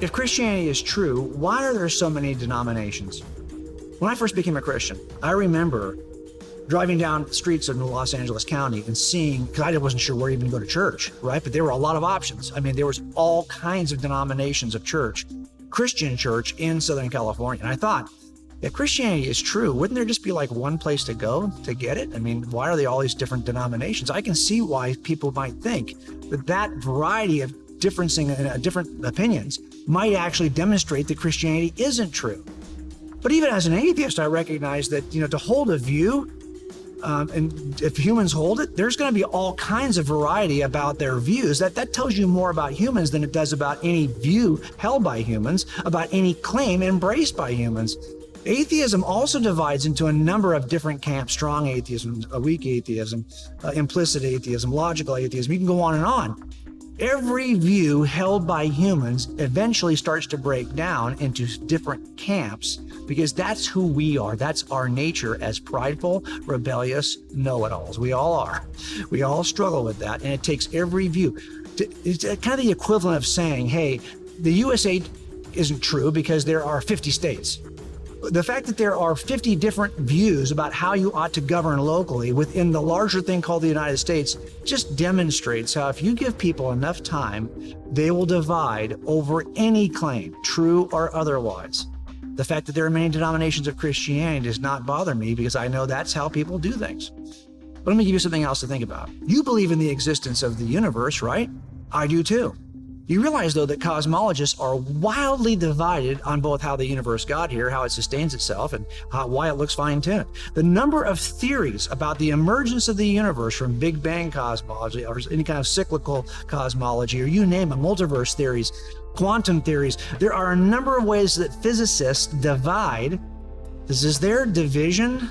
If Christianity is true, why are there so many denominations? When I first became a Christian, I remember driving down the streets of Los Angeles County and seeing, because I wasn't sure where to even go to church, right? But there were a lot of options. I mean, there was all kinds of denominations of church, Christian church in Southern California. And I thought, if Christianity is true, wouldn't there just be like one place to go to get it? I mean, why are there all these different denominations? I can see why people might think that variety of different opinions might actually demonstrate that Christianity isn't true. But even as an atheist, I recognize that, to hold a view, and if humans hold it, there's going to be all kinds of variety about their views. That tells you more about humans than it does about any view held by humans, about any claim embraced by humans. Atheism also divides into a number of different camps: strong atheism, weak atheism, implicit atheism, logical atheism. You can go on and on. Every view held by humans eventually starts to break down into different camps, because that's who we are. That's our nature as prideful, rebellious know-it-alls. We all are. We all struggle with that, and it takes every view. It's kind of the equivalent of saying, hey, the USA isn't true because there are 50 states. The fact that there are 50 different views about how you ought to govern locally within the larger thing called the United States just demonstrates how if you give people enough time, they will divide over any claim, true or otherwise. The fact that there are many denominations of Christianity does not bother me, because I know that's how people do things. But let me give you something else to think about. You believe in the existence of the universe, right? I do too. You realize, though, that cosmologists are wildly divided on both how the universe got here, how it sustains itself, and why it looks fine-tuned. The number of theories about the emergence of the universe, from Big Bang cosmology or any kind of cyclical cosmology, or you name it, multiverse theories, quantum theories, there are a number of ways that physicists divide. This is their division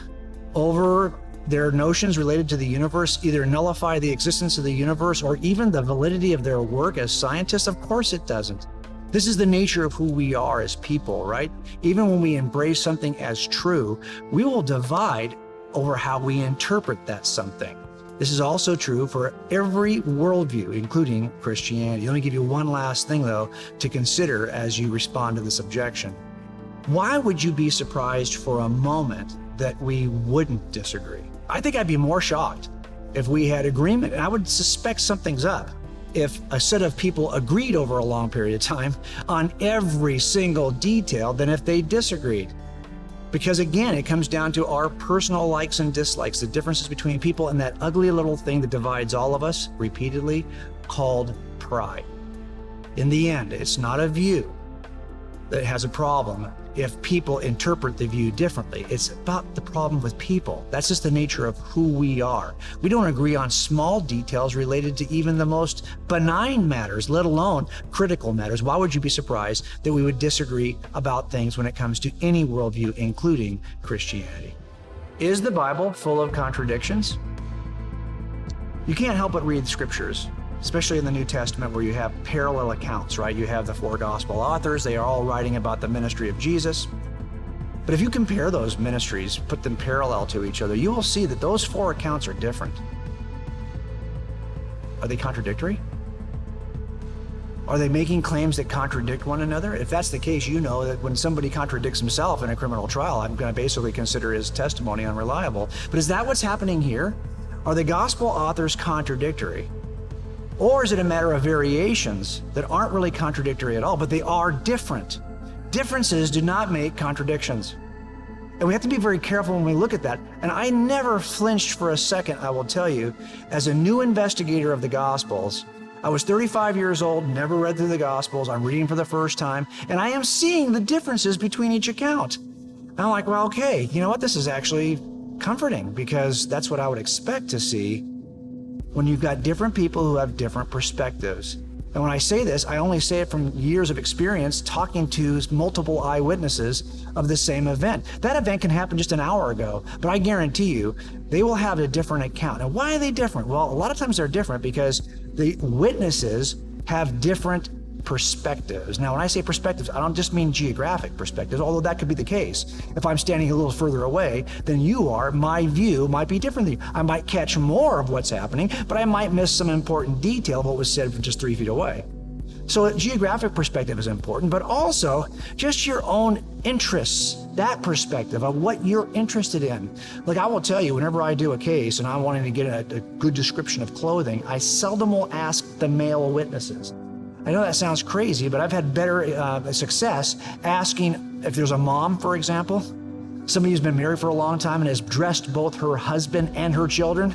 over their notions related to the universe either nullify the existence of the universe or even the validity of their work as scientists? Of course it doesn't. This is the nature of who we are as people, right? Even when we embrace something as true, we will divide over how we interpret that something. This is also true for every worldview, including Christianity. Let me give you one last thing, though, to consider as you respond to this objection. Why would you be surprised for a moment that we wouldn't disagree? I think I'd be more shocked if we had agreement, and I would suspect something's up if a set of people agreed over a long period of time on every single detail than if they disagreed. Because again, it comes down to our personal likes and dislikes, the differences between people, and that ugly little thing that divides all of us repeatedly called pride. In the end, it's not a view that has a problem if people interpret the view differently. It's about the problem with people. That's just the nature of who we are. We don't agree on small details related to even the most benign matters, let alone critical matters. Why would you be surprised that we would disagree about things when it comes to any worldview, including Christianity? Is the Bible full of contradictions? You can't help but read the scriptures, especially in the New Testament, where you have parallel accounts, right? You have the 4 gospel authors. They are all writing about the ministry of Jesus. But if you compare those ministries, put them parallel to each other, you will see that those 4 accounts are different. Are they contradictory? Are they making claims that contradict one another? If that's the case, you know that when somebody contradicts himself in a criminal trial, I'm going to basically consider his testimony unreliable. But is that what's happening here? Are the gospel authors contradictory? Or is it a matter of variations that aren't really contradictory at all, but they are different? Differences do not make contradictions. And we have to be very careful when we look at that. And I never flinched for a second, I will tell you, as a new investigator of the Gospels. I was 35 years old, never read through the Gospels. I'm reading for the first time, and I am seeing the differences between each account. And I'm like, well, okay, you know what? This is actually comforting, because that's what I would expect to see when you've got different people who have different perspectives. And when I say this, I only say it from years of experience talking to multiple eyewitnesses of the same event. That event can happen just an hour ago, but I guarantee you, they will have a different account. And why are they different? Well, a lot of times they're different because the witnesses have different perspectives. Now, when I say perspectives, I don't just mean geographic perspectives, although that could be the case. If I'm standing a little further away than you are, my view might be different than you. I might catch more of what's happening, but I might miss some important detail of what was said from just 3 feet away. So a geographic perspective is important, but also just your own interests, that perspective of what you're interested in. Like I will tell you, whenever I do a case and I'm wanting to get a good description of clothing, I seldom will ask the male witnesses. I know that sounds crazy, but I've had better success asking if there's a mom, for example, somebody who's been married for a long time and has dressed both her husband and her children.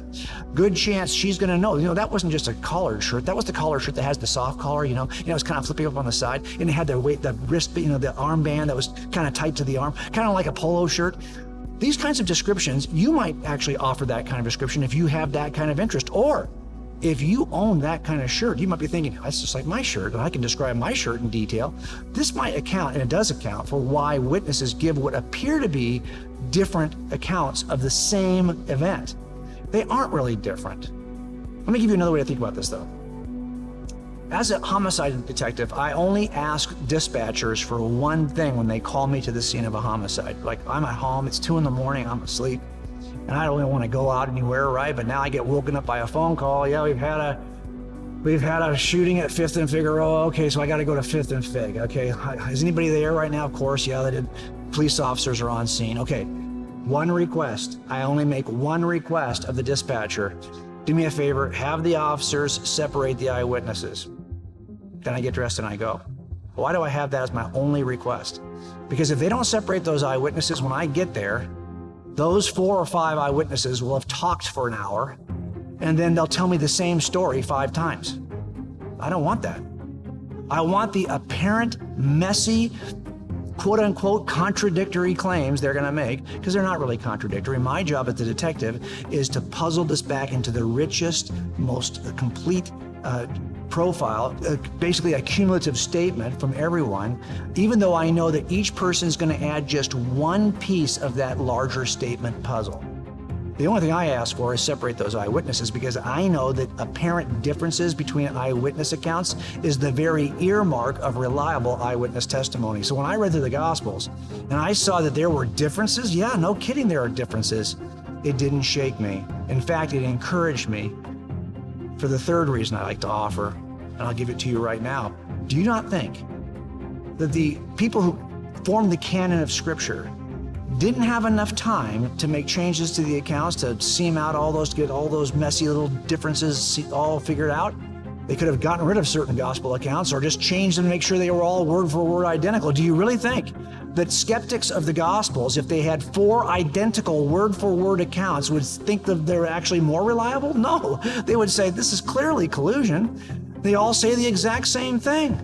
Good chance she's going to know. That wasn't just a collared shirt. That was the collared shirt that has the soft collar. It was kind of flipping up on the side, and it had the wrist, the armband that was kind of tight to the arm, kind of like a polo shirt. These kinds of descriptions, you might actually offer that kind of description if you have that kind of interest, or if you own that kind of shirt, you might be thinking, that's just like my shirt, and I can describe my shirt in detail. This might account, and it does account, for why witnesses give what appear to be different accounts of the same event. They aren't really different. Let me give you another way to think about this, though. As a homicide detective, I only ask dispatchers for one thing when they call me to the scene of a homicide. Like, I'm at home, it's 2 a.m, I'm asleep, and I don't even want to go out anywhere, right? But now I get woken up by a phone call. Yeah, we've had a shooting at 5th and Figueroa. Okay, so I got to go to 5th and Fig. Okay, is anybody there right now? Of course, yeah, they did. Police officers are on scene. Okay, one request. I only make one request of the dispatcher. Do me a favor, have the officers separate the eyewitnesses. Then I get dressed and I go. Why do I have that as my only request? Because if they don't separate those eyewitnesses when I get there, those 4 or 5 eyewitnesses will have talked for an hour, and then they'll tell me the same story 5 times. I don't want that. I want the apparent, messy, quote-unquote contradictory claims they're going to make, because they're not really contradictory. My job as the detective is to puzzle this back into the richest, most complete profile, basically a cumulative statement from everyone, even though I know that each person is going to add just one piece of that larger statement puzzle. The only thing I ask for is separate those eyewitnesses, because I know that apparent differences between eyewitness accounts is the very earmark of reliable eyewitness testimony. So when I read through the Gospels and I saw that there were differences, yeah, no kidding, there are differences, it didn't shake me. In fact, it encouraged me. For the third reason I like to offer, and I'll give it to you right now, do you not think that the people who formed the canon of Scripture didn't have enough time to make changes to the accounts, to seam out all those, to get all those messy little differences all figured out? They could have gotten rid of certain gospel accounts or just changed them to make sure they were all word for word identical. Do you really think that skeptics of the Gospels, if they had 4 identical word for word accounts, would think that they're actually more reliable? No, they would say this is clearly collusion. They all say the exact same thing.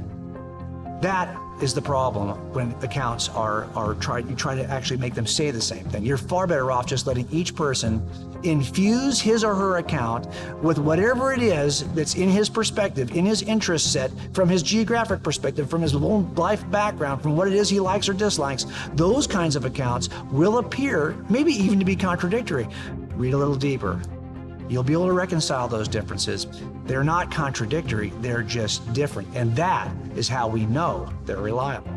That is the problem when accounts you try to actually make them say the same thing. You're far better off just letting each person infuse his or her account with whatever it is that's in his perspective, in his interest set, from his geographic perspective, from his own life background, from what it is he likes or dislikes. Those kinds of accounts will appear maybe even to be contradictory. Read a little deeper. You'll be able to reconcile those differences. They're not contradictory, they're just different. And that is how we know they're reliable.